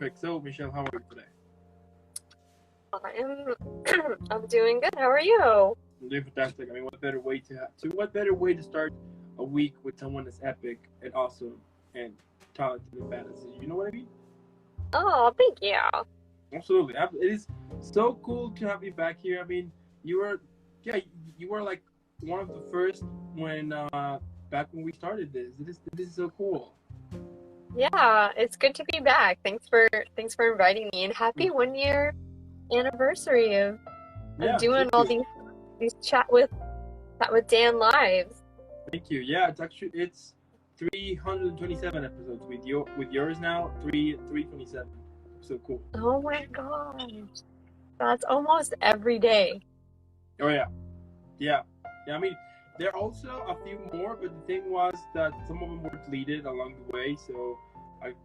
Perfect. So, Michelle, how are you today? I'm I'm doing good. How are you? I'm doing fantastic. I mean, what better way to start a week with someone that's epic and awesome and talented and badass? You know what I mean? Oh, thank you. Absolutely. It is so cool to have you back here. I mean, you were, yeah, you were like one of the first when back when we started this. This is so cool. Yeah, it's good to be back. Thanks for inviting me and happy 1 year anniversary of Yeah, doing thank all you. these chat with Dan lives. Thank you. Yeah, it's 327 episodes with yours now 327. So cool. Oh my gosh. That's almost every day. Oh yeah, yeah, yeah. I mean, there are also a few more, but the thing was that some of them were deleted along the way, so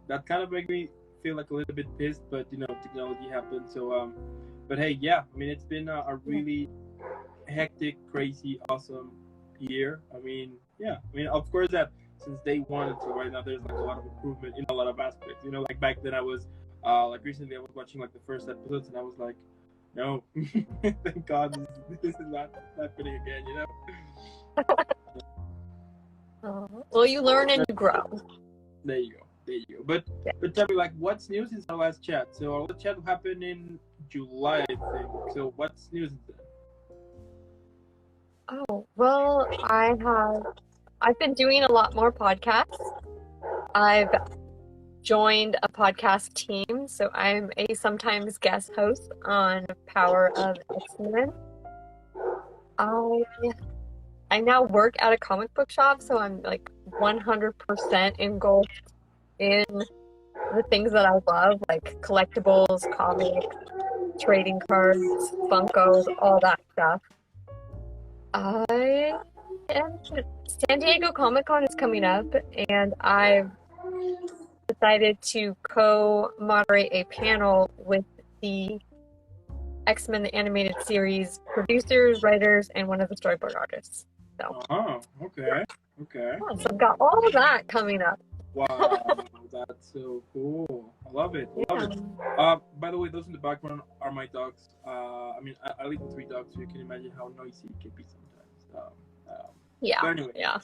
that kind of made me feel like a little bit pissed. But technology happened. So but hey, yeah. I mean, it's been a really hectic, crazy, awesome year. I mean, yeah. I mean, of course that since day one until right now, there's like a lot of improvement in a lot of aspects. Like back then I was like recently I was watching like the first episodes and I was like, no, thank God this is not happening again. Oh, well, you learn and you grow. There you go. There you go. But Yeah. tell me, like, what's new since our last chat? So our last chat happened in July, I think. So what's new since then? Oh, well, I've been doing a lot more podcasts. I've joined a podcast team, so I'm a sometimes guest host on Power of X-Men. I I now work at a comic book shop, so I'm like 100% engulfed in the things that I love, like collectibles, comics, trading cards, Funkos, all that stuff. I am San Diego Comic Con is coming up, and I've decided to co-moderate a panel with the X-Men the Animated Series producers, writers, and one of the storyboard artists. So, Oh, okay. Okay. yeah, so I've got all of that coming up. Wow, that's so cool. I love it. I love Yeah. it. By the way, those in the background are my dogs. I mean, I live with three dogs, so you can imagine how noisy it can be sometimes. Yeah. But anyway, Yeah.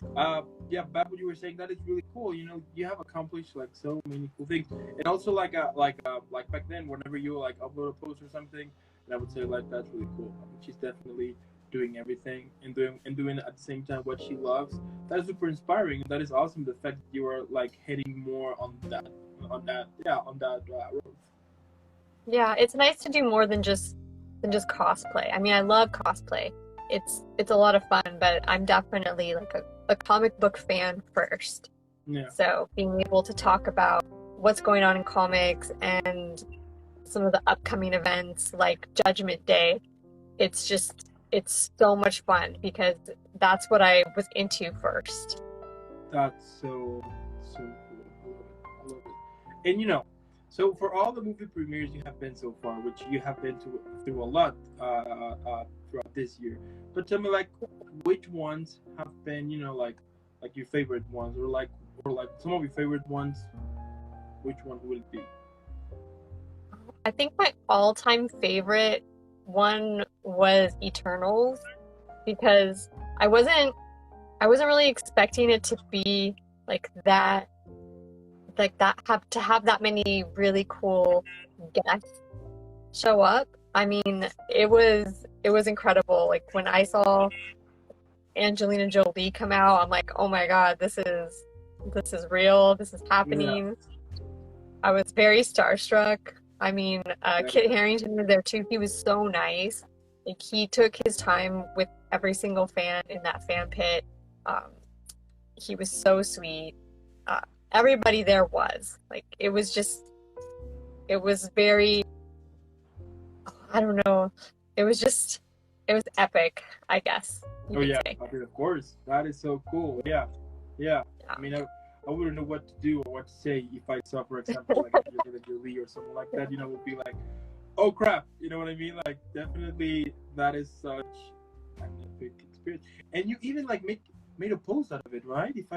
yeah, back what you were saying, that is really cool. You have accomplished like so many cool things, and also like back then, whenever you like upload a post or something, and I would say like that's really cool. I mean, she's definitely doing everything and doing at the same time what she loves. That is super inspiring, and that is awesome. The fact that you are like heading more on that road. Yeah, it's nice to do more than just cosplay. I mean, I love cosplay. It's a lot of fun, but I'm definitely like a comic book fan first. Yeah, So being able to talk about what's going on in comics and some of the upcoming events like Judgment Day, it's so much fun because that's what I was into first. that's so cool. I love it. And so for all the movie premieres you have been so far, which you have been through a lot throughout this year, but tell me like which ones have been like your favorite ones, or like some of your favorite ones. Which one will it be? I think my all-time favorite one was Eternals because I wasn't I wasn't really expecting it to be like that have that many really cool guests show up. I mean, it was incredible. Like when I saw Angelina Jolie come out, I'm like, "Oh my God, this is real. This is Yeah, happening." I was very starstruck. I mean, yeah, Kit Harington was there too. He was so nice. Like he took his time with every single fan in that fan pit. Um, he was so sweet. Uh, Everybody there was like it was very, I don't know. It was epic, I guess you oh could yeah. say. I mean, of course, that is so cool. Yeah, yeah. Yeah. I mean, I wouldn't know what to do or what to say if I saw, for example, like Angelina Jolie or someone like that. Would be like, oh crap, you know what I mean? Like, definitely, that is such an epic experience. And you even like made a post out of it, right? If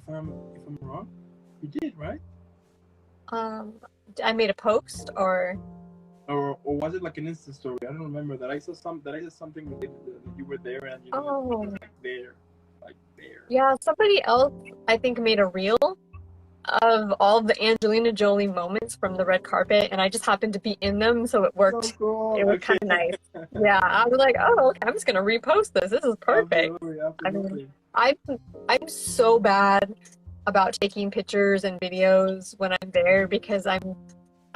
I'm wrong, you did, right? Um, I made a post, or or was it like an Insta story? I don't remember that. I saw something related that you were there, and you know, it was oh, like there. yeah, somebody else I think made a reel of all the Angelina Jolie moments from the red carpet, and I just happened to be in them, so it So worked. cool. It was kind Okay. of nice. Yeah, I was like, oh, okay, I'm just gonna repost this. This is perfect. Absolutely, I mean, absolutely. I'm I'm so bad about taking pictures and videos when I'm there because I'm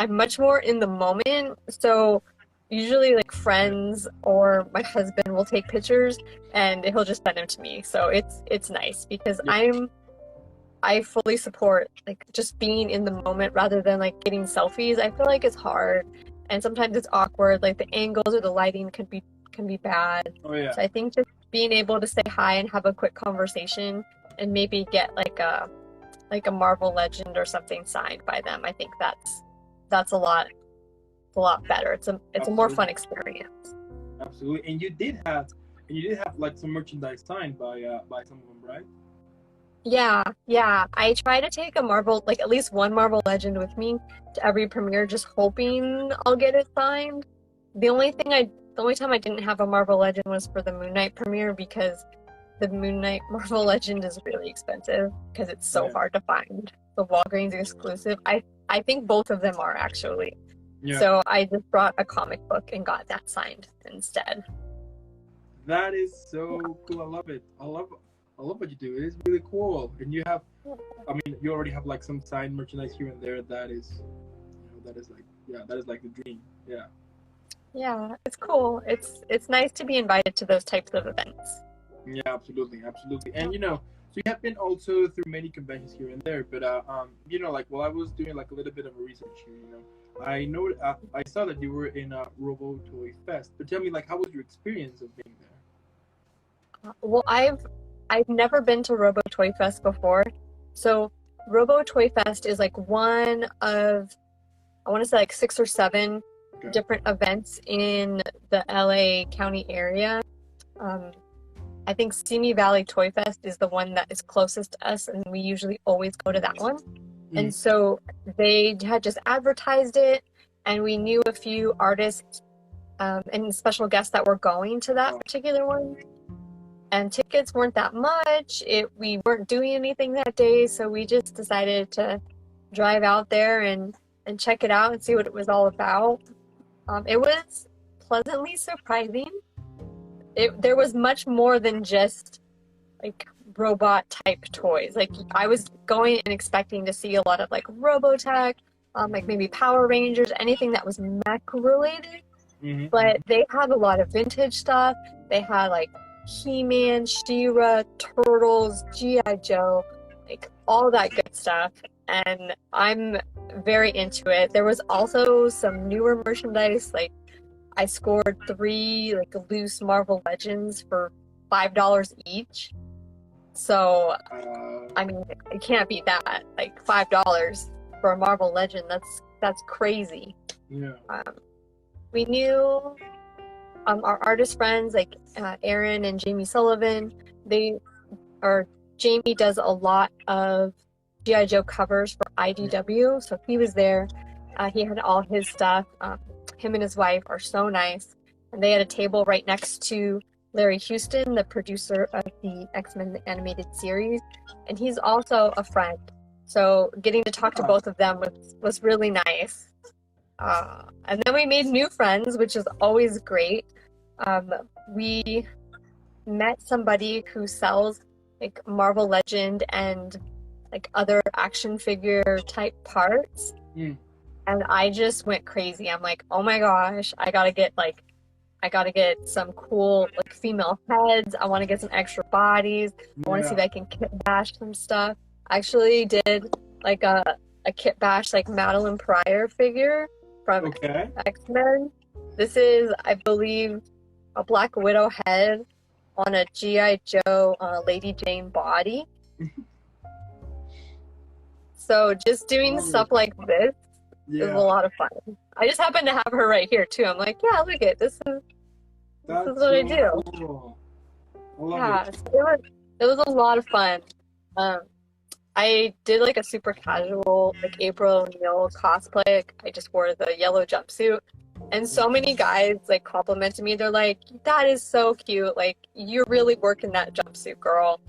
much more in the moment. So usually like friends or my husband will take pictures and he'll just send them to me. So it's nice because Yeah, I fully support like just being in the moment rather than like getting selfies. I feel like it's hard and sometimes it's awkward. Like the angles or the lighting can be bad. oh yeah, So I think just being able to say hi and have a quick conversation and maybe get like a Marvel Legend or something signed by them. I think that's a lot better. It's a more fun absolutely, experience. absolutely. And you did have like some merchandise signed by some of them, right? Yeah, yeah. I try to take a Marvel, like at least one Marvel Legend with me to every premiere, just hoping I'll get it signed. The only time I didn't have a Marvel Legend was for the Moon Knight premiere because the Moon Knight Marvel Legend is really expensive because it's Oh so yeah, hard to find. The Walgreens exclusive. I think both of them are actually. yeah. So I just brought a comic book and got that signed instead. That is so cool. I love it. I love what you do. It is really cool. And you have, I mean, you already have like some signed merchandise here and there. That is, you know, that is like, yeah, that is like the dream. Yeah. Yeah, it's cool. It's nice to be invited to those types of events. Yeah, absolutely, absolutely. And you know, so you have been also through many conventions here and there, but you know, like while I was doing like a little bit of a research here, you know, I saw that you were in Robo Toy Fest. But tell me, like, how was your experience of being there? Well, I've never been to Robo Toy Fest before. So Robo Toy Fest is like one of I want to say like six or seven Okay. different events in the LA County area. Um, I think Simi Valley Toy Fest is the one that is closest to us, and we usually always go to that one. Mm. And so they had just advertised it, and we knew a few artists and special guests that were going to that Oh, particular one. And tickets weren't that much. We weren't doing anything that day, so we just decided to drive out there and check it out and see what it was all about. It was pleasantly surprising. There was much more than just like robot type toys. Like I was going and expecting to see a lot of like Robotech, like maybe Power Rangers, anything that was mech related. mm-hmm. But they had a lot of vintage stuff. They had like He-Man, She-Ra, Turtles, G.I. Joe, like all that good stuff. And I'm very into it. There was also some newer merchandise, like I scored three like loose Marvel Legends for $5 each. So I mean, I can't beat that. Like $5 for a Marvel Legend, that's crazy. Yeah. We knew our artist friends like Aaron and Jamie Sullivan. They or Jamie does a lot of G.I. Joe covers for IDW, so he was there. He had all his stuff. Him and his wife are so nice, and they had a table right next to Larry Houston, the producer of the X-Men animated series, and he's also a friend. So getting to talk to both of them was really nice. And then we made new friends, which is always great. We met somebody who sells like Marvel Legend and like other action figure type parts. Mm. And I just went crazy. I'm like, oh my gosh, I gotta get some cool like female heads. I want to get some extra bodies. I want to see if Yeah. I can kit bash some stuff. I actually did like a kit bash like Madeline Pryor figure from Okay. X-Men. This is, I believe, a Black Widow head on a G.I. Joe Lady Jane body. So just doing stuff like this is a Yeah. lot of fun. I just happen to have her right here too. I'm like, yeah, look at this is That's what I so do. cool. I love Yeah, it. so it was a lot of fun. Um, I did like a super casual, like April O'Neil cosplay. Like, I just wore the yellow jumpsuit. And so many guys like complimented me. They're like, that is so cute. Like, you're really working that jumpsuit, girl.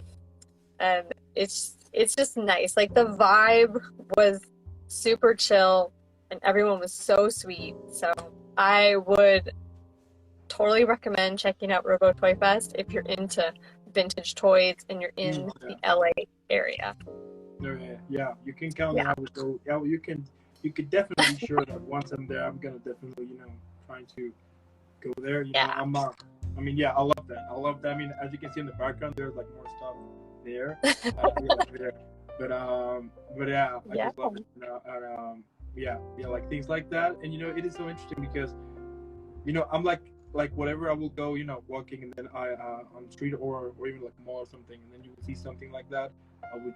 And it's just nice. Like the vibe was super chill and everyone was so sweet. So I would totally recommend checking out Robo Toy Fest if you're into vintage toys and you're in Yeah. the LA area. Yeah, you can count me Yeah. out with those. Yeah, you can definitely be sure that once I'm there, I'm gonna definitely, trying to go there. Yeah. I mean, yeah, I love that. I love that. I mean, as you can see in the background, there's like more stuff there. There. But yeah, I Yeah. just love it. Yeah, like things like that. And it is so interesting because I'm like whatever I will go, walking, and then on the street or even like a mall or something, and then you will see something like that. I would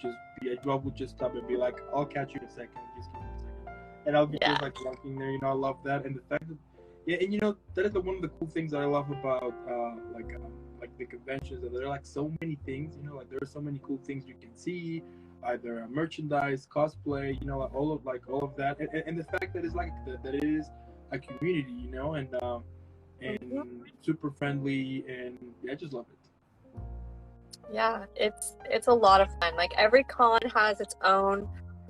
just stop and be like, I'll catch you in a second, just give me a second, and I'll be Yeah. just like walking there. I love that, and the fact that yeah, and that is one of the cool things that I love about like the conventions, that there are like so many things. Like there are so many cool things you can see, either merchandise, cosplay, all of that, and the fact that it's like that it is a community, and super friendly, and yeah, I just love it. Yeah, it's a lot of fun. Like every con has its own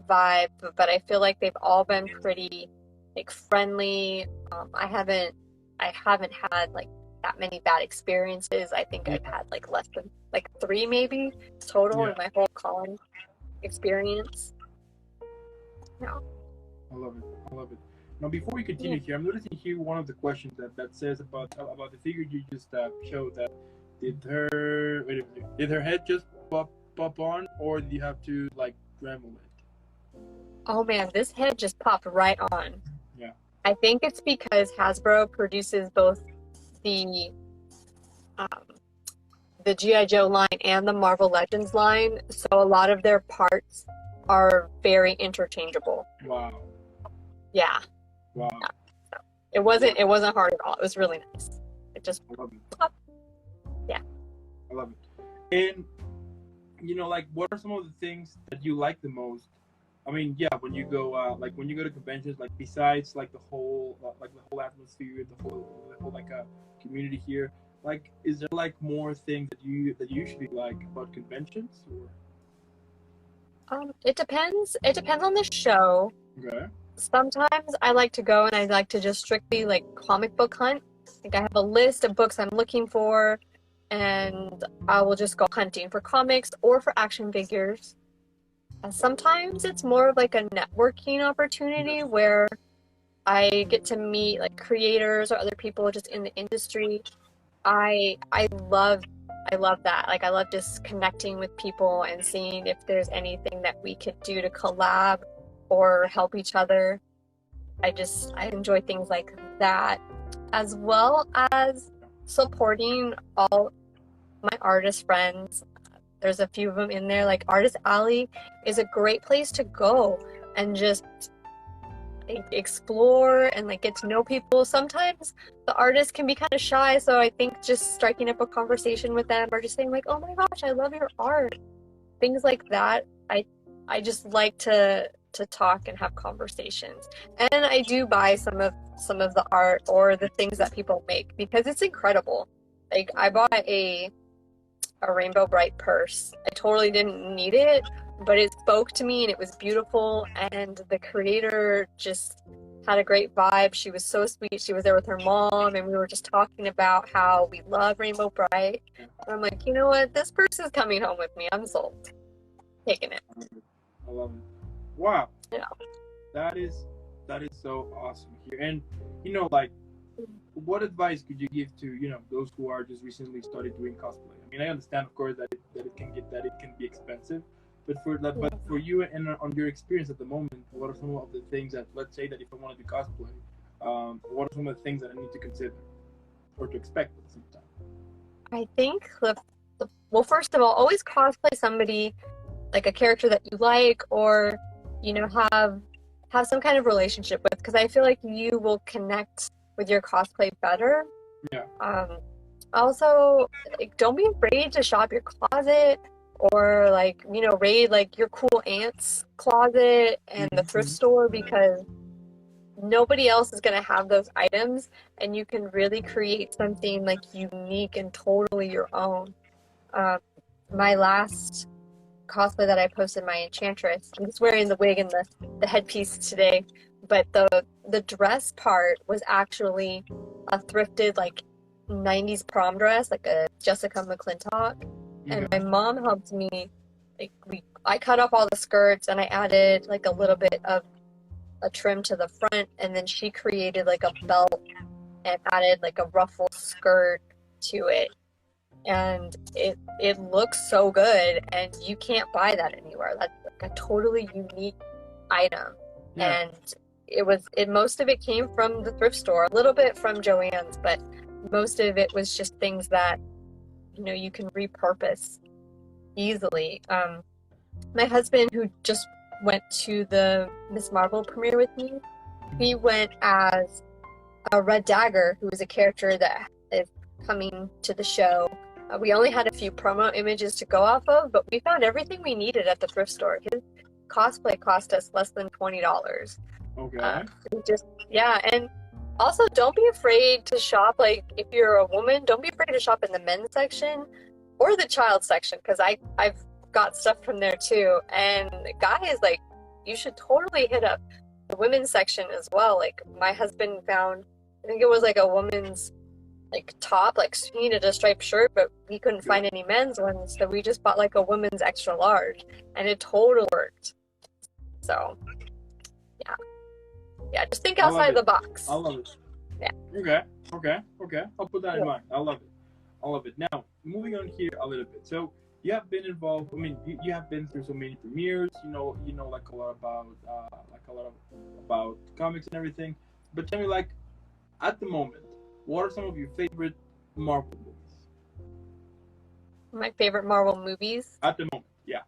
vibe, but I feel like they've all been pretty like friendly. I haven't had like that many bad experiences. I think I've had like less than like three maybe total in my whole con experience. Yeah. I love it. I love it. Now, before we continue here, I'm noticing here one of the questions that says about the figure you just showed. That did her head just pop on, or did you have to like Dremel it? Oh man, this head just popped right on. Yeah. I think it's because Hasbro produces both the um, the G.I. Joe line and the Marvel Legends line, so a lot of their parts are very interchangeable. Wow. Yeah. Wow. Yeah. So it wasn't hard at all. It was really nice. It just I love it. Yeah. I love it. And like, what are some of the things that you like the most? I mean, yeah, when you go to conventions, like besides like the whole atmosphere, the whole like community here, like, is there like more things that you usually like about conventions, or? It depends. It depends on the show. Okay. Sometimes I like to go and I like to just strictly like comic book hunt. Like I have a list of books I'm looking for, and I will just go hunting for comics or for action figures. Sometimes it's more of like a networking opportunity where I get to meet like creators or other people just in the industry. I love that. Like I love just connecting with people and seeing if there's anything that we could do to collab or help each other. I enjoy things like that, as well as supporting all my artist friends. There's a few of them in there. Like Artist Alley is a great place to go and just explore and like get to know people. Sometimes the artists can be kind of shy, so I think just striking up a conversation with them or just saying like, "Oh my gosh, I love your art." Things like that. I just like to talk and have conversations. And I do buy some of the art or the things that people make because it's incredible. Like I bought a Rainbow Bright purse. I totally didn't need it, but it spoke to me and it was beautiful, and the creator just had a great vibe. She was so sweet. She was there with her mom and we were just talking about how we love Rainbow Bright. And I'm like, you know what? This purse is coming home with me. I'm sold. Taking it. I love it. Wow. Yeah. That is so awesome here. And like, what advice could you give to those who are just recently started doing cosplay? I mean, I understand, of course, that it can be expensive, but for you and on your experience at the moment, what are some of the things that, let's say that if I want to do cosplay, what are some of the things that I need to consider or to expect at the same time? I think well, first of all, always cosplay somebody like a character that you like or have some kind of relationship with, because I feel like you will connect with your cosplay better. Yeah. Also, like, don't be afraid to shop your closet. or like, you know, raid like your cool aunt's closet and the thrift store, because nobody else is going to have those items, and you can really create something like unique and totally your own. My last cosplay that I posted, my Enchantress, I'm just wearing the wig and the headpiece today, but the dress part was actually a thrifted like 90s prom dress, like a Jessica McClintock, and my mom helped me. Like I cut off all the skirts and I added like a little bit of a trim to the front, and then she created like a belt and added like a ruffle skirt to it, and it looks so good, and you can't buy that anywhere. That's like a totally unique item. And most of it came from the thrift store, a little bit from Joann's, but most of it was just things that, you know, you can repurpose easily. My husband, who just went to the Miss Marvel premiere with me, he went as a Red Dagger, who is a character that is coming to the show. We only had a few promo images to go off of, but we found everything we needed at the thrift store. His cosplay cost us less than $20. Okay. And also don't be afraid to shop. Like, if you're a woman, don't be afraid to shop in the men's section or the child section, because I've got stuff from there too. And guys, like, you should totally hit up the women's section as well. Like, my husband found, I think it was like a woman's like top, like he needed a striped shirt, but he couldn't find any men's ones, so we just bought like a women's extra large, and it totally worked. So yeah, just think outside the box. I love it. Yeah. Okay. I'll put that in mind. I love it. Now, moving on here a little bit. So you have been involved. I mean, you have been through so many premieres. You know, like a lot about comics and everything. But tell me, like, at the moment, what are some of your favorite Marvel movies? My favorite Marvel movies? At the moment, yeah.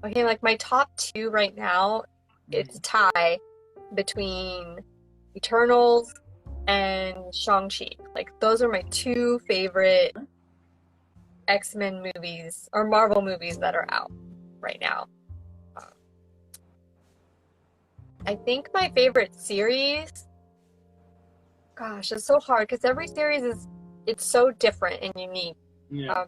Okay, like my top two right now, it's a tie between Eternals and Shang-Chi. Like, those are my two favorite X-Men movies, or Marvel movies, that are out right now. I think my favorite series, gosh, it's so hard because every series it's so different and unique. Yeah.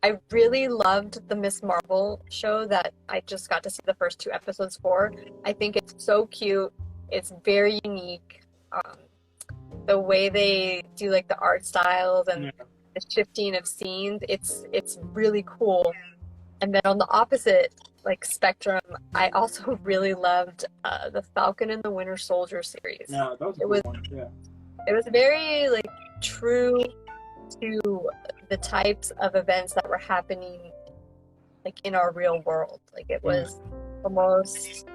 I really loved the Miss Marvel show that I just got to see the first 2 episodes for. I think it's so cute. It's very unique. The way they do like the art styles and the shifting of scenes, it's really cool. And then on the opposite like spectrum, I also really loved the Falcon and the Winter Soldier series. Yeah, that was a cool one. Yeah. It was very like true to the types of events that were happening like in our real world. Like, it was almost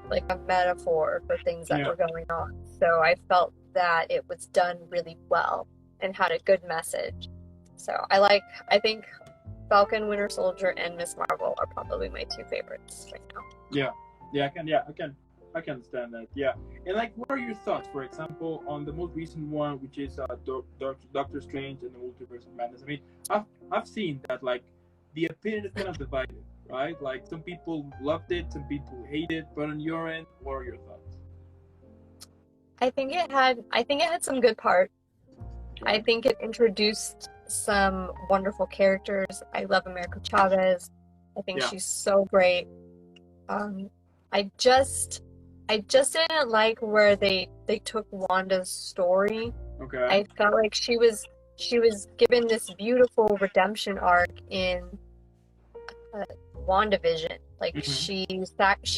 like a metaphor for things that were going on. So I felt that it was done really well and had a good message. So I think Falcon, Winter Soldier, and Miss Marvel are probably my 2 favorites right now. I can understand that. Yeah, and like, what are your thoughts, for example, on the most recent one, which is Doctor Strange and the Multiverse of Madness? I mean, I've seen that like the opinion is kind of divided, right? Like, some people loved it, some people hate it. But on your end, what are your thoughts? I think it had some good parts. I think it introduced some wonderful characters. I love America Chavez. I think she's so great. I just didn't like where they took Wanda's story. Okay. I felt like she was given this beautiful redemption arc in WandaVision. Like, she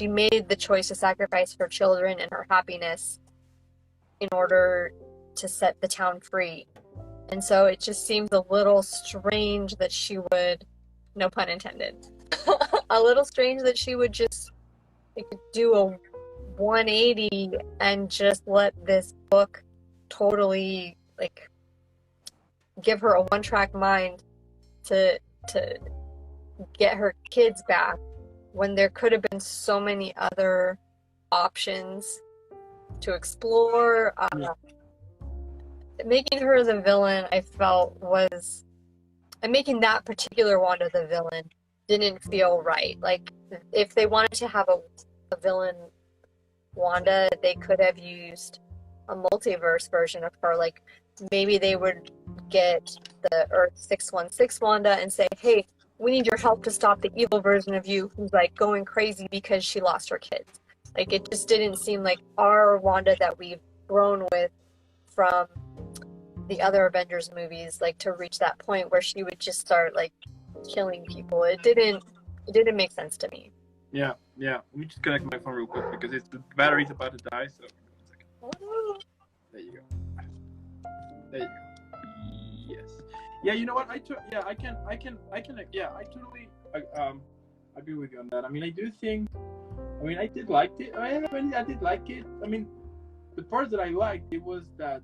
made the choice to sacrifice her children and her happiness in order to set the town free. And so it just seems a little strange that she would, no pun intended, a little strange that she would just do a 180 and just let this book totally like give her a one-track mind to get her kids back, when there could have been so many other options to explore. making her the villain, I felt was, and making that particular Wanda the villain didn't feel right. Like, if they wanted to have a villain Wanda, they could have used a multiverse version of her. Like, maybe they would get the Earth 616 Wanda and say, hey, we need your help to stop the evil version of you who's like going crazy because she lost her kids. Like, it just didn't seem like our Wanda that we've grown with from the other Avengers movies, like, to reach that point where she would just start like killing people. It didn't make sense to me. Yeah, yeah. Let me just connect my phone real quick because the battery's about to die. So, 1 second. There you go. There you go. Yes. Yeah. You know what? I totally agree with you on that. I mean, I do think. I mean, I did like it. I did like it. I mean, the parts that I liked, it was that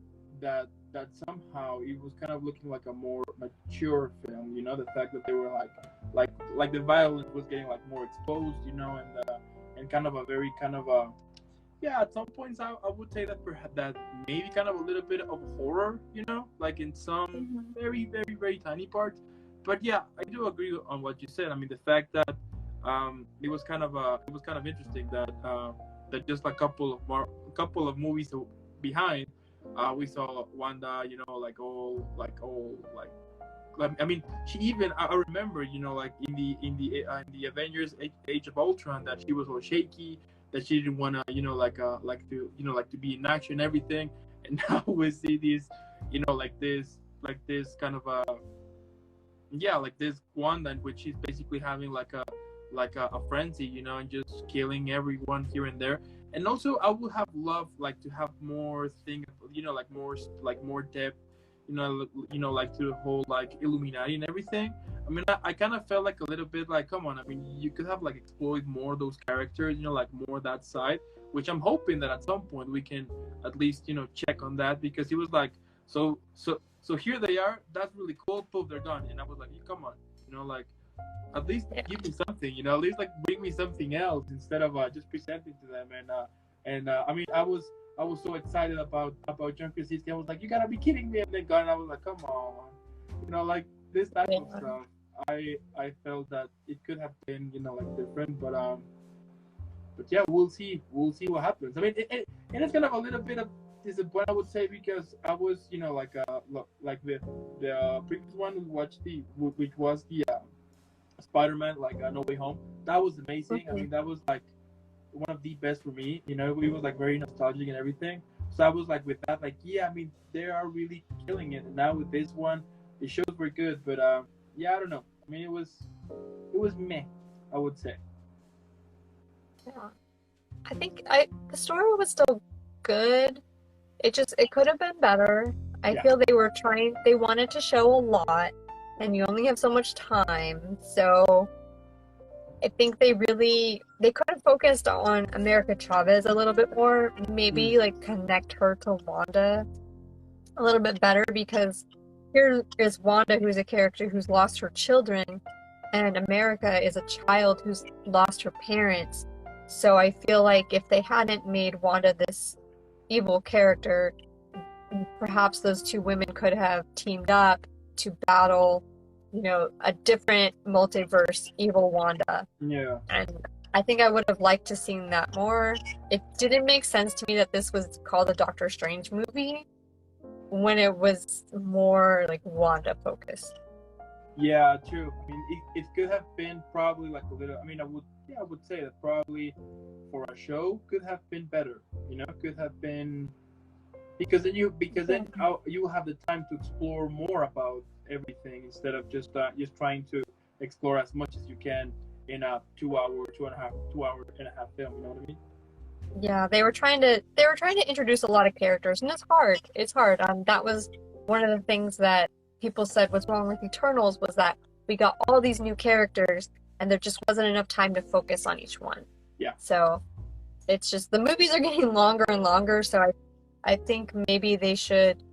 somehow it was kind of looking like a more mature film. You know, the fact that they were like the violence was getting like more exposed. You know, and kind of a very kind of a yeah. At some points, I would say that perhaps that maybe kind of a little bit of horror. You know, like in some very very very tiny parts. But yeah, I do agree on what you said. I mean, the fact that it was kind of interesting that that just a couple of movies behind, we saw Wanda, you know, like all I mean, she even I remember, you know, like in the Avengers Age of Ultron, that she was all shaky, that she didn't want to, you know, like to, you know, like to be in action and everything. And now we see this, you know, like this kind of yeah, like this Wanda in which she's basically having like a frenzy, you know, and just killing everyone here and there. And also, I would have loved like to have more thing, you know, like more depth, you know, like to the whole like Illuminati and everything. I mean, I kind of felt like a little bit like, come on, I mean, you could have like explored more those characters, you know, like more that side, which I'm hoping that at some point we can at least, you know, check on that, because it was like, so here they are, that's really cool, poof, they're gone, and I was like, come on, you know, like, at least give me something, you know, at least like bring me something else instead of just presenting to them. And I mean, I was so excited about John Krasinski. I was like, you gotta be kidding me! And then gone, I was like, come on, you know, like this type of stuff. I felt that it could have been, you know, like different, but yeah, we'll see what happens. I mean, and it's kind of a little bit of disappointment, I would say, because I was, you know, like the previous one we watched, which was the Spider-Man, like No Way Home. That was amazing. I mean, that was like one of the best for me. You know, it was like very nostalgic and everything. So I was like with that, like, yeah, I mean, they are really killing it. And now with this one, the shows were good, but yeah, I don't know. I mean, it was meh, I would say. Yeah. I think the story was still good. It could have been better. I feel they wanted to show a lot, and you only have so much time. So I think they could have focused on America Chavez a little bit more, maybe like connect her to Wanda a little bit better, because here is Wanda, who's a character who's lost her children, and America is a child who's lost her parents. So I feel like if they hadn't made Wanda this evil character, perhaps those two women could have teamed up to battle, you know, a different multiverse evil Wanda. Yeah. And I think I would have liked to seen that more. It didn't make sense to me that this was called a Doctor Strange movie when it was more like Wanda focused. Yeah, true. I mean, it could have been probably like a little. I mean, I would say that probably for a show could have been better. You know, could have been, because then you will have the time to explore more about everything instead of just trying to explore as much as you can in a 2 hour, 2 hour and a half film. You know what I mean? Yeah, they were trying to introduce a lot of characters, and it's hard. It's hard. That was one of the things that people said was wrong with Eternals, was that we got all these new characters and there just wasn't enough time to focus on each one. Yeah. So it's just the movies are getting longer and longer, so I think maybe they should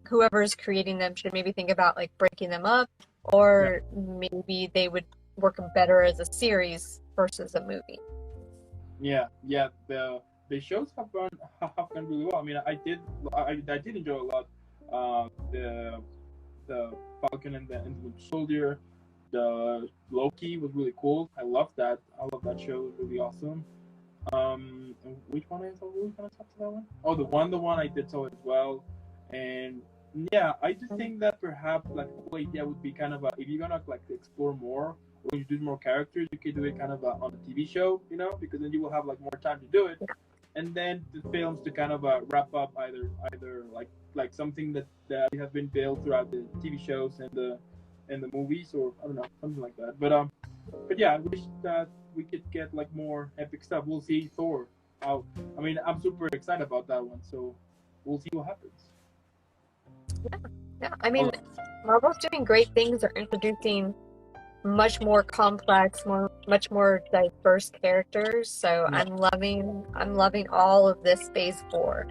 whoever's creating them should maybe think about like breaking them up, or maybe they would work better as a series versus a movie. Yeah. The shows have gone really well. I mean, I did enjoy a lot The Falcon and the Soldier, the Loki was really cool. I love that. I love that show. It was really awesome. Which one I saw? Which one I saw to that one? Oh, the one I did saw as well. And yeah, I just think that perhaps like the whole idea would be kind of if you're gonna like explore more or introduce more characters, you could do it kind of on a TV show, because then you will have like more time to do it, and then the films to kind of wrap up either like something that has been built throughout the TV shows and the movies, or I don't know, something like that. But yeah, I wish that we could get like more epic stuff. We'll see Thor out. I mean, I'm super excited about that one, so we'll see what happens. Yeah. I mean, Marvel's doing great things. They're introducing much more complex, much more diverse characters. So Yeah. I'm loving all of this Phase 4.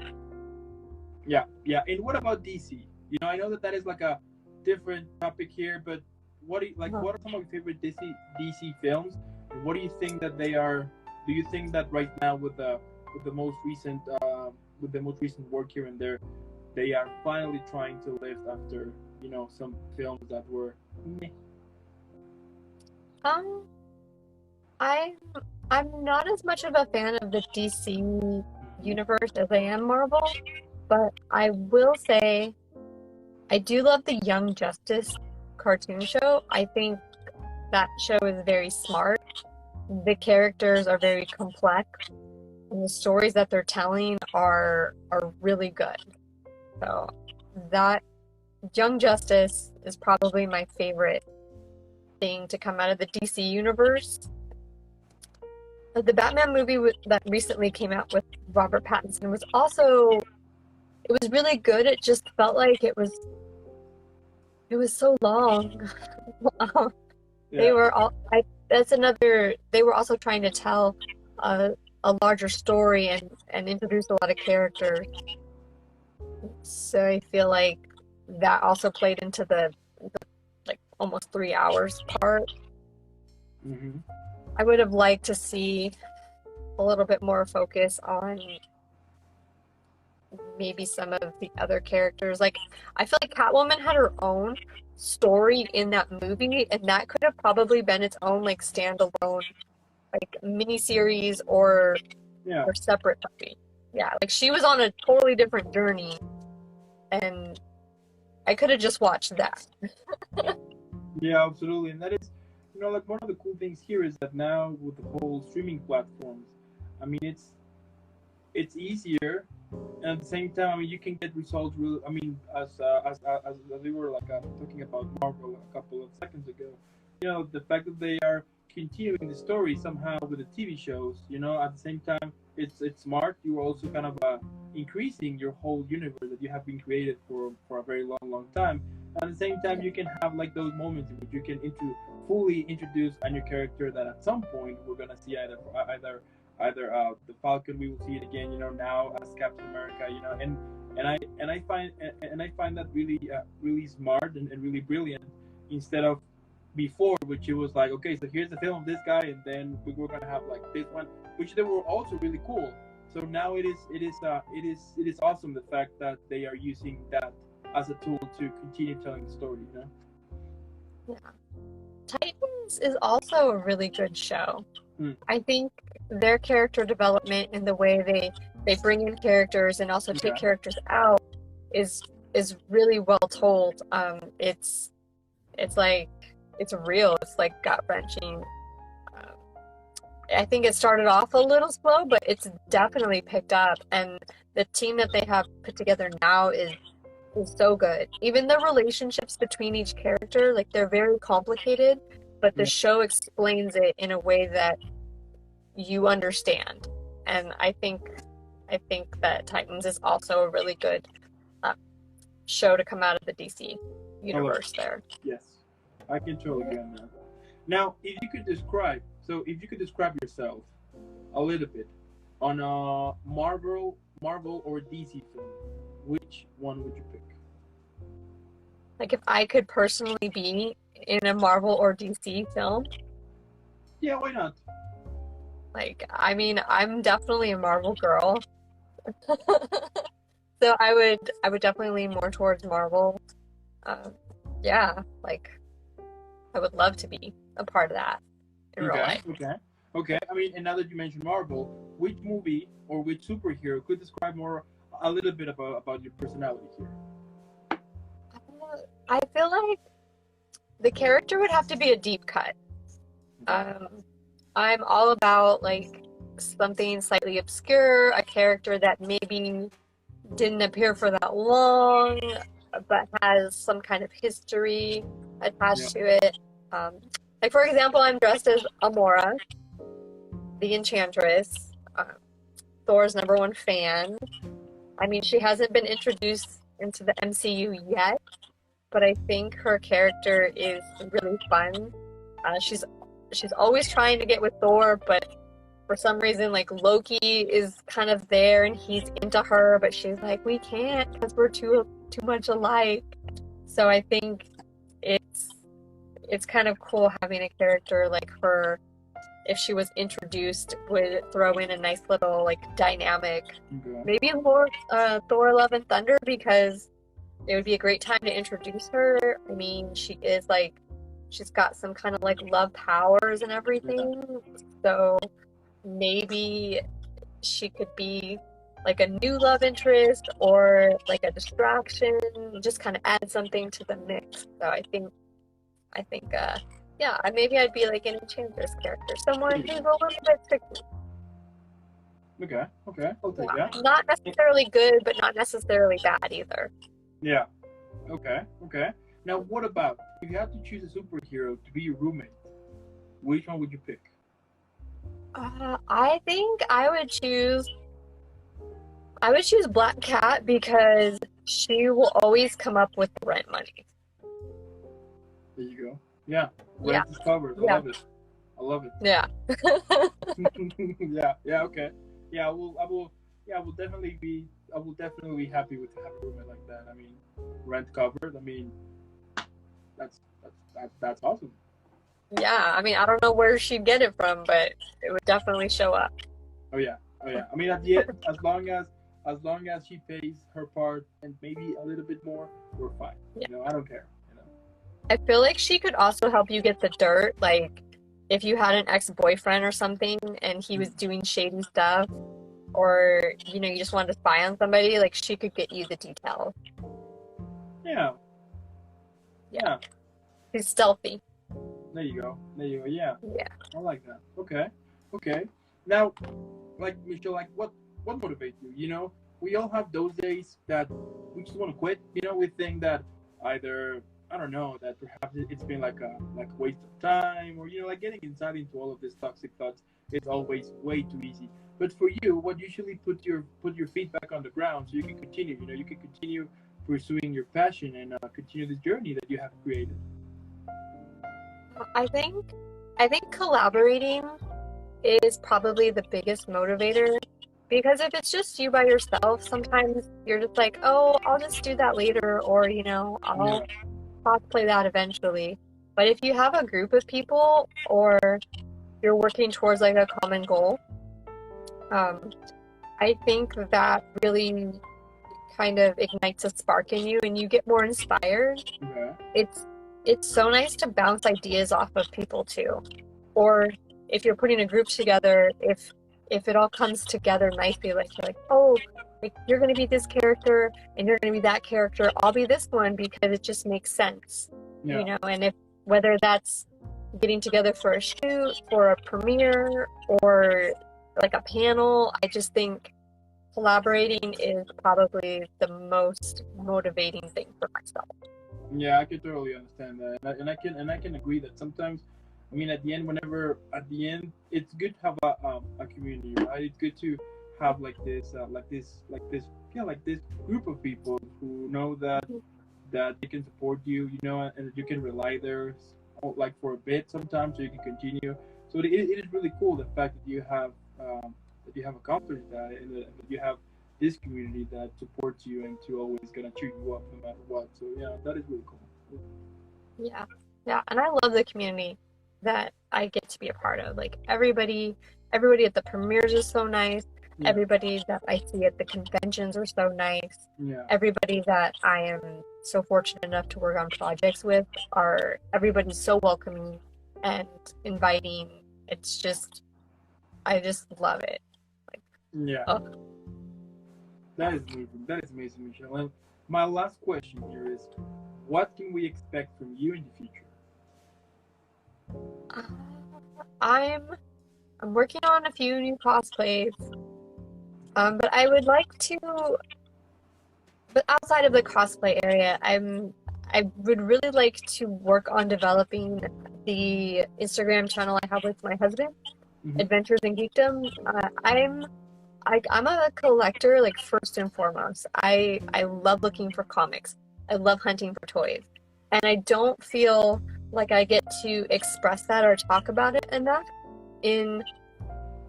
Yeah. And what about DC? I know that is like a different topic here, but what are some of your favorite DC films? What do you think that they are? Do you think that right now with the most recent work here and there, they are finally trying to lift after some films that were meh? I'm not as much of a fan of the DC universe as I am Marvel, but I will say I do love the Young Justice cartoon show. I think that show is very smart. The characters are very complex, and the stories that they're telling are really good. So that Young Justice is probably my favorite thing to come out of the DC universe. The Batman movie that recently came out with Robert Pattinson was really good. It just felt like it was so long. They were they were also trying to tell a larger story and introduce a lot of characters. So I feel like that also played into the like almost 3 hours part. Mm-hmm. I would have liked to see a little bit more focus on maybe some of the other characters. Like, I feel like Catwoman had her own story in that movie, and that could have probably been its own like standalone like miniseries or separate movie. Yeah, like she was on a totally different journey, and I could have just watched that. Yeah, absolutely. And that is, like one of the cool things here is that now with the whole streaming platforms, I mean, it's easier, and at the same time, I mean, you can get results really. I mean, as we were like talking about Marvel a couple of seconds ago, the fact that they are continuing the story somehow with the TV shows, at the same time, it's smart. You're also kind of increasing your whole universe that you have been created for a very long time. At the same time, you can have like those moments in which you can fully introduce a new character that at some point we're gonna see either the Falcon, we will see it again, now as Captain America, and I find that really smart and really brilliant, instead of before, which it was like, okay, so here's the film of this guy, and then we were gonna have like this one, which they were also really cool. So now it is awesome, the fact that they are using that as a tool to continue telling the story, Yeah. Titans is also a really good show. I think their character development and the way they bring in characters and also take characters out is really well told. It's like it's real. It's like gut wrenching. I think it started off a little slow, but it's definitely picked up, and the team that they have put together now is so good. Even the relationships between each character, like they're very complicated, but the show explains it in a way that you understand. And I think that Titans is also a really good show to come out of the DC universe there. Yes, I can totally agree on that. Now, if you could describe yourself a little bit on a Marvel or DC film, which one would you pick? Like if I could personally be in a Marvel or DC film? Yeah, why not? Like, I mean, I'm definitely a Marvel girl. So I would definitely lean more towards Marvel. Yeah, like I would love to be a part of that in real Okay, life. okay. I mean, and now that you mentioned Marvel, which movie or which superhero could describe more a little bit about your personality here? I feel like the character would have to be a deep cut. Um, I'm all about like something slightly obscure, a character that maybe didn't appear for that long, but has some kind of history Yeah, attached to it. Um, like for example, I'm dressed as Amora, the Enchantress, Thor's #1 fan. I mean, she hasn't been introduced into the MCU yet, but I think her character is really fun. She's always trying to get with Thor, but for some reason, like Loki is kind of there and he's into her, but she's like, we can't because we're too much alike. So I think it's kind of cool having a character like her. If she was introduced, would throw in a nice little like dynamic. okay. Maybe more Thor: Love and Thunder because it would be a great time to introduce her. I mean, she is like she's got some kind of like love powers and Yeah, everything. So maybe she could be like a new love interest or like a distraction, just kind of add something to the mix. So I think yeah, maybe I'd be like an Enchantress character, someone who's a little bit tricky. okay. I'll take Yeah, that. not necessarily good, but not necessarily bad either. Yeah, okay. Now, what about if you had to choose a superhero to be your roommate? Which one would you pick? I think I would choose Black Cat because she will always come up with the rent money. There you go. Yeah, Yeah, rent is covered. I yeah, love it. I love it. yeah. Yeah, okay. Yeah, yeah, I will definitely be happy with having a roommate like that. I mean, rent covered. I mean, that's awesome. Yeah, I mean, I don't know where she'd get it from, but it would definitely show up. Oh yeah, oh yeah. I mean, at the end, as long as she pays her part and maybe a little bit more, we're fine. Yeah. I don't care. I feel like she could also help you get the dirt, like if you had an ex-boyfriend or something and he was doing shady stuff, or you just wanted to spy on somebody, like she could get you the details. Yeah, Yeah, yeah. she's stealthy. There you go. There you go. Yeah, Yeah. I like that. Okay, okay. Now, like Michelle, like what motivates you? We all have those days that we just want to quit. We think that either I don't know that perhaps it's been like a waste of time, or like getting inside into all of these toxic thoughts is always way too easy. But for you, what usually put your feet back on the ground so you can continue? You can continue pursuing your passion and continue this journey that you have created. I think I think collaborating is probably the biggest motivator because if it's just you by yourself, sometimes you're just like, oh, I'll just do that later, or Yeah, I'll cosplay that eventually. But if you have a group of people or you're working towards like a common goal, um, I think that really kind of ignites a spark in you and you get more inspired. okay. It's it's so nice to bounce ideas off of people too. Or if you're putting a group together, if it all comes together nicely, like you're like, oh, like you're gonna be this character and you're gonna be that character, I'll be this one because it just makes sense. Yeah. And if whether that's getting together for a shoot, for a premiere, or like a panel, I just think collaborating is probably the most motivating thing for myself. Yeah, I can totally understand that, and I can agree that sometimes, I mean, at the end, it's good to have a community, right? It's good to have like this group of people who know that they can support you, and that you can rely there, like for a bit sometimes, so you can continue. So it is really cool the fact that you have accomplished that, and that you have this community that supports you and to always gonna cheer you up no matter what. So yeah, that is really cool. Yeah. Yeah. And I love the community that I get to be a part of. Like everybody at the premieres is so nice. Yeah. Everybody that I see at the conventions are so nice. Yeah. Everybody that I am so fortunate enough to work on projects with everybody's so welcoming and inviting. It's just, I just love it. Like, Yeah. oh, That is amazing. That is amazing, Michelle. And my last question here is, what can we expect from you in the future? I'm working on a few new cosplays. But I would like to, but outside of the cosplay area, I would really like to work on developing the Instagram channel I have with my husband, Mm-hmm. Adventures in Geekdom. I'm a collector, like first and foremost. I love looking for comics. I love hunting for toys, and I don't feel like I get to express that or talk about it enough in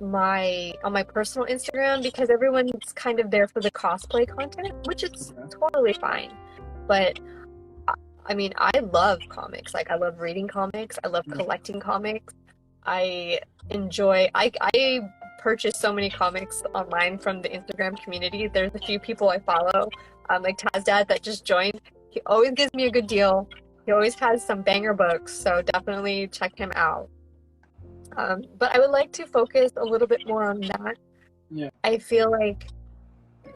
on my personal Instagram because everyone's kind of there for the cosplay content, which is totally fine. But I mean, I love comics. Like I love reading comics. I love collecting comics. I I purchase so many comics online from the Instagram community. There's a few people I follow, like Taz Dad that just joined. He always gives me a good deal. He always has some banger books, so definitely check him out. But I would like to focus a little bit more on that. Yeah. I feel like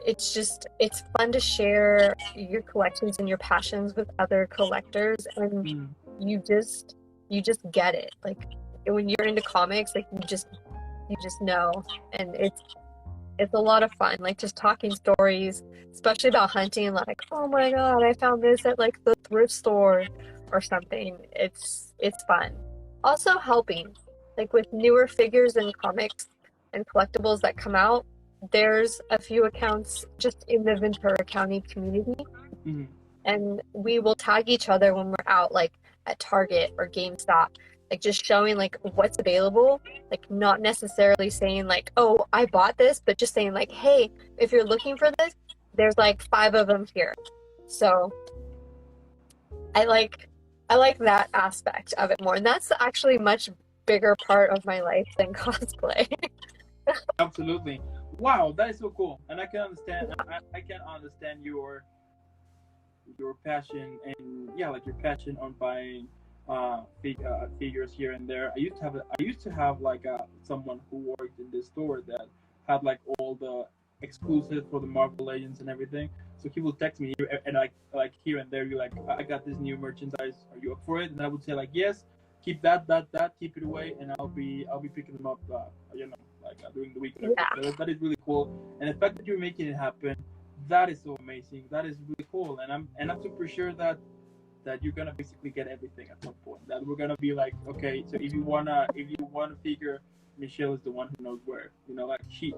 it's fun to share your collections and your passions with other collectors, and you just get it. Like when you're into comics, like you just know, and it's a lot of fun. Like just talking stories, especially about hunting. Like, oh my god, I found this at like the thrift store or something. It's fun. Also helping. Like with newer figures and comics and collectibles that come out, there's a few accounts just in the Ventura County community, and we will tag each other when we're out, like at Target or GameStop, like just showing like what's available, like not necessarily saying like, oh, I bought this, but just saying like, hey, if you're looking for this, there's like 5 of them here. So I like that aspect of it more, and that's actually much bigger part of my life than cosplay. Absolutely. Wow, that is so cool, and I can understand. I can understand your passion and like your passion on buying figures here and there. I used to have like someone who worked in this store that had like all the exclusives for the Marvel Legends and everything. So he would text me and like here and there, you like, I got this new merchandise. Are you up for it? And I would say like, yes. Keep that, keep it away, and I'll be picking them up, during the week. Yeah. That is really cool, and the fact that you're making it happen, that is so amazing. That is really cool, and I'm super sure that you're gonna basically get everything at some point. That we're gonna be like, okay, so if you wanna figure, Michelle is the one who knows where. Like she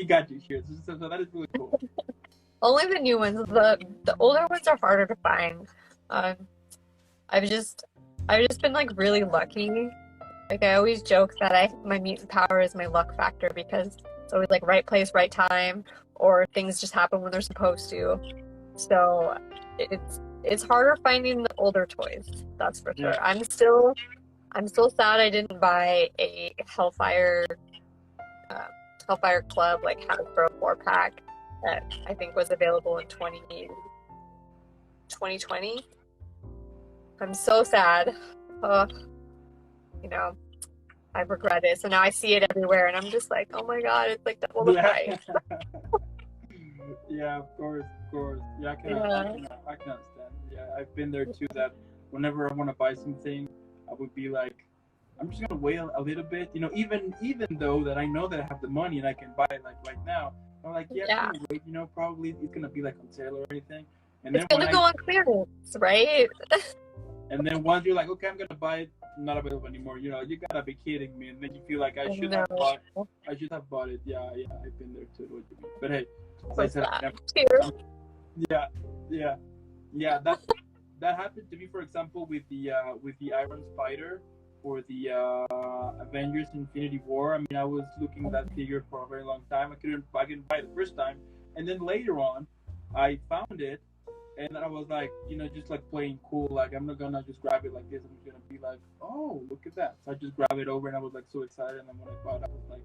got you here. So that is really cool. Only the new ones. The older ones are harder to find. I've just been like really lucky. Like I always joke that my mutant power is my luck factor because it's always like right place, right time, or things just happen when they're supposed to. So it's harder finding the older toys. That's for sure. Yeah. I'm still sad I didn't buy a Hellfire Club like Hasbro 4-pack that I think was available in 2020. I'm so sad. I regret it. So now I see it everywhere, and I'm just like, oh my god, it's like double the price. Yeah, of course. Yeah, I can understand. Yeah, I've been there too. That whenever I want to buy something, I would be like, I'm just gonna wait a little bit. Even though that I know that I have the money and I can buy it like right now, I'm like, yeah. I'm gonna wait. Probably it's gonna be like on sale or anything. And it's gonna go on clearance, right? And then once you're like, okay, I'm gonna buy it, not available anymore. You gotta be kidding me. And then you feel like I should have bought it. Yeah, I've been there too. But hey, as I said, that happened to me. For example, with the Iron Spider for the Avengers Infinity War. I mean, I was looking at that figure for a very long time. I couldn't buy it the first time, and then later on, I found it. And I was like, just like playing cool. Like, I'm not gonna just grab it like this. I'm gonna be like, oh, look at that. So I just grab it over, and I was like so excited. And then when I bought it, I was like,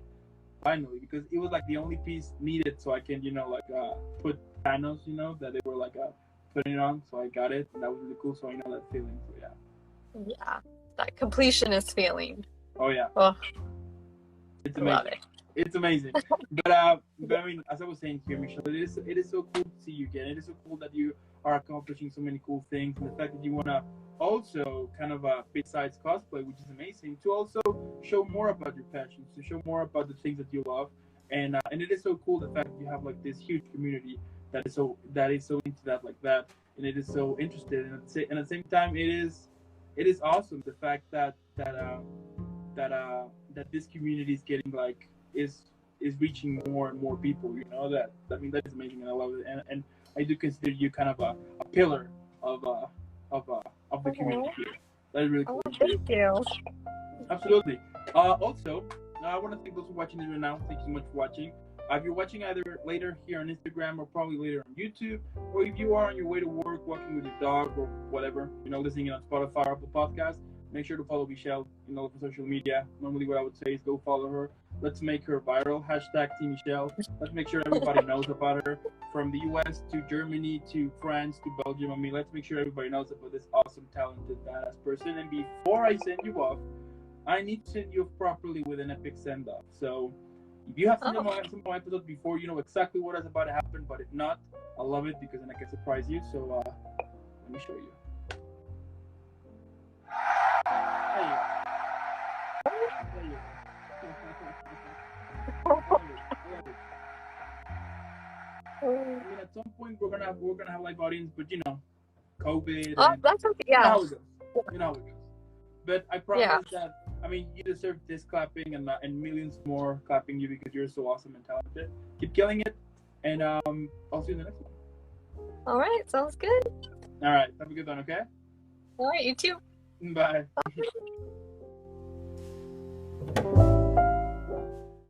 finally, because it was like the only piece needed so I can, put panels, that they were like putting it on. So I got it, and that was really cool. So I know that feeling. So yeah. Yeah, that completionist feeling. Oh yeah. Oh, It's I love amazing. it. It's amazing. But I mean, as I was saying here, Michelle, it is so cool to see you again. It is so cool that you are accomplishing so many cool things, and the fact that you wanna also kind of besides cosplay, which is amazing, to also show more about your passions, to show more about the things that you love, and it is so cool the fact that you have like this huge community that is so into that like that, and it is so interested, and at the same time, it is awesome the fact that this community is getting like is reaching more and more people. That I mean that is amazing, and I love it. And I do consider you kind of a pillar of of the community here. That is really Oh, cool. thank you. Absolutely. Also, I want to thank those who are watching this right now. Thank you so much for watching. If you're watching either later here on Instagram or probably later on YouTube, or if you are on your way to work, walking with your dog or whatever, listening on Spotify or Apple Podcasts, make sure to follow Michelle, for social media. Normally what I would say is go follow her. Let's make her viral. Hashtag Team Michelle. Let's make sure everybody knows about her. From the US to Germany to France to Belgium. I mean, let's make sure everybody knows about this awesome, talented, badass person. And before I send you off, I need to send you off properly with an epic send-off. So if you have some of my episodes before, you know exactly what is about to happen. But if not, I love it because then I can surprise you. So let me show you. There you go. There you go. I mean, at some point we're gonna have live audience, but COVID Oh, and that's okay. you know Yeah. how it goes. You know how it goes. But I promise that you deserve this clapping and millions more clapping you because you're so awesome and talented. Keep killing it, and I'll see you in the next one. All right. Sounds good. All right, have a good one. Okay. All right. You too. Bye. Bye.